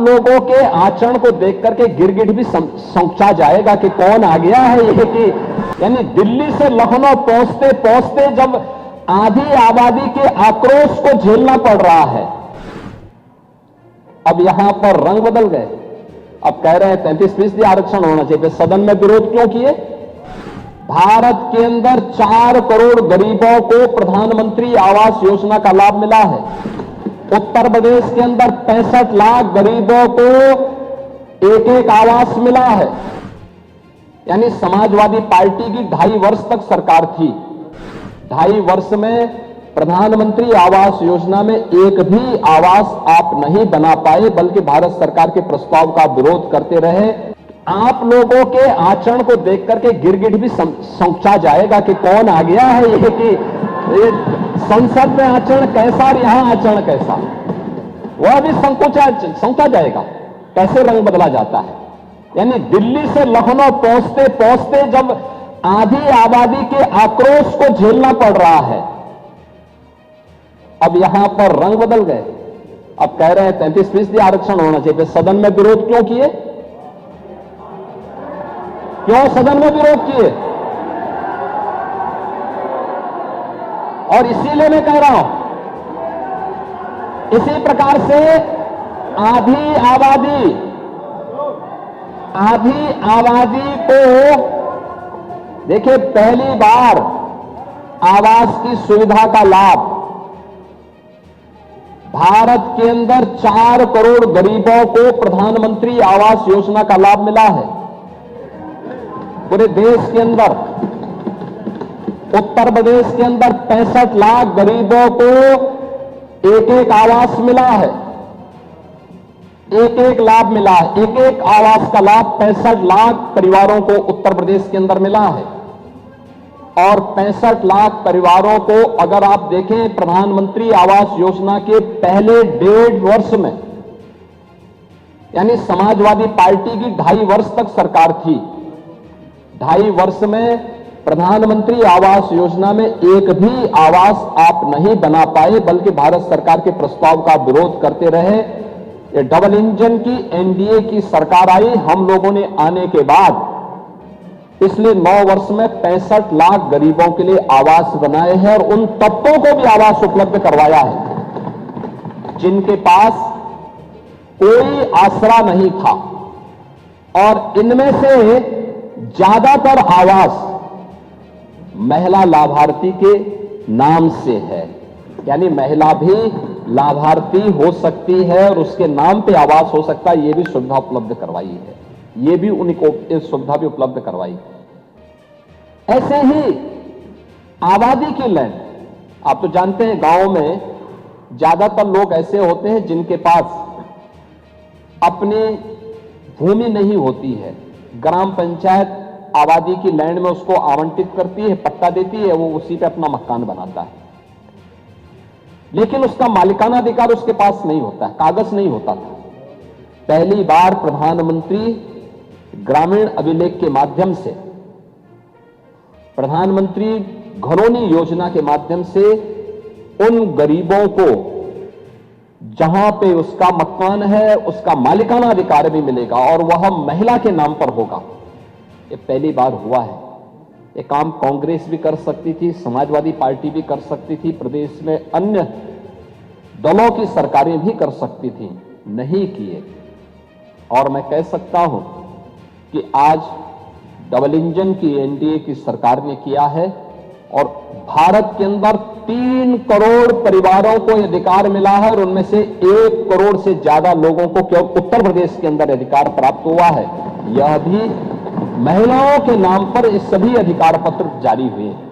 लोगों के आचरण को देख करके गिरगिट भी सोचा जाएगा कि कौन आ गया है ये, कि यानी दिल्ली से लखनऊ पहुंचते पहुंचते जब आधी आबादी के आक्रोश को झेलना पड़ रहा है, अब यहां पर रंग बदल गए। अब कह रहे हैं 33% आरक्षण होना चाहिए। सदन में विरोध क्यों किए? भारत के अंदर 4 करोड़ गरीबों को प्रधानमंत्री आवास योजना का लाभ मिला है। उत्तर प्रदेश के अंदर 65 लाख गरीबों को एक आवास मिला है। यानी समाजवादी पार्टी की 2.5 वर्ष तक सरकार थी। 2.5 वर्ष में प्रधानमंत्री आवास योजना में एक भी आवास आप नहीं बना पाए, बल्कि भारत सरकार के प्रस्ताव का विरोध करते रहे। आप लोगों के आचरण को देख करके गिरगिट भी सोचा जाएगा कि कौन आ गया है ये, कि संसद में आचरण कैसा और यहां आचरण कैसा, वह भी सोचा जाएगा कैसे रंग बदला जाता है। यानी दिल्ली से लखनऊ पहुंचते पहुंचते जब आधी आबादी के आक्रोश को झेलना पड़ रहा है, अब यहां पर रंग बदल गए। अब कह रहे हैं 33% आरक्षण होना चाहिए। सदन में विरोध क्यों किए? क्यों सदन में विरोध किए? और इसीलिए मैं कह रहा हूं, इसी प्रकार से आधी आबादी को देखिए, पहली बार आवास की सुविधा का लाभ भारत के अंदर 4 करोड़ गरीबों को प्रधानमंत्री आवास योजना का लाभ मिला है। पूरे देश के अंदर उत्तर प्रदेश के अंदर 65 लाख गरीबों को एक आवास मिला है, एक लाभ मिला है। एक आवास का लाभ 65 लाख परिवारों को उत्तर प्रदेश के अंदर मिला है। और 65 लाख परिवारों को अगर आप देखें, प्रधानमंत्री आवास योजना के पहले 1.5 वर्ष में, यानी समाजवादी पार्टी की 2.5 वर्ष तक सरकार थी, 2.5 वर्ष में प्रधानमंत्री आवास योजना में एक भी आवास आप नहीं बना पाए, बल्कि भारत सरकार के प्रस्ताव का विरोध करते रहे। ये डबल इंजन की एनडीए की सरकार आई, हम लोगों ने आने के बाद पिछले 9 वर्ष में 65 लाख गरीबों के लिए आवास बनाए हैं और उन तबकों को भी आवास उपलब्ध करवाया है जिनके पास कोई आसरा नहीं था। और इनमें से ज्यादातर आवास महिला लाभार्थी के नाम से है, यानी महिला भी लाभार्थी हो सकती है और उसके नाम पे आवास हो सकता है। ये भी सुविधा उपलब्ध करवाई है, ये भी उनको सुविधा भी उपलब्ध करवाई है। ऐसे ही आबादी की लैंड, आप तो जानते हैं गांवों में ज्यादातर लोग ऐसे होते हैं जिनके पास अपनी भूमि नहीं होती है। ग्राम पंचायत आबादी की लैंड में उसको आवंटित करती है, पट्टा देती है, वो उसी पे अपना मकान बनाता है, लेकिन उसका मालिकाना अधिकार उसके पास नहीं होता है, कागज नहीं होता था। पहली बार प्रधानमंत्री ग्रामीण अभिलेख के माध्यम से, प्रधानमंत्री घरौनी योजना के माध्यम से उन गरीबों को जहां पे उसका मकान है उसका मालिकाना अधिकार भी मिलेगा और वह महिला के नाम पर होगा। ये पहली बार हुआ है। ये काम कांग्रेस भी कर सकती थी, समाजवादी पार्टी भी कर सकती थी, प्रदेश में अन्य दलों की सरकारें भी कर सकती थी, नहीं किए। और मैं कह सकता हूं कि आज डबल इंजन की एनडीए की सरकार ने किया है और भारत के अंदर 3 करोड़ परिवारों को अधिकार मिला है और उनमें से 1 करोड़ से ज्यादा लोगों को केवल उत्तर प्रदेश के अंदर अधिकार प्राप्त हुआ है। यह भी महिलाओं के नाम पर ये सभी अधिकार पत्र जारी हुए हैं।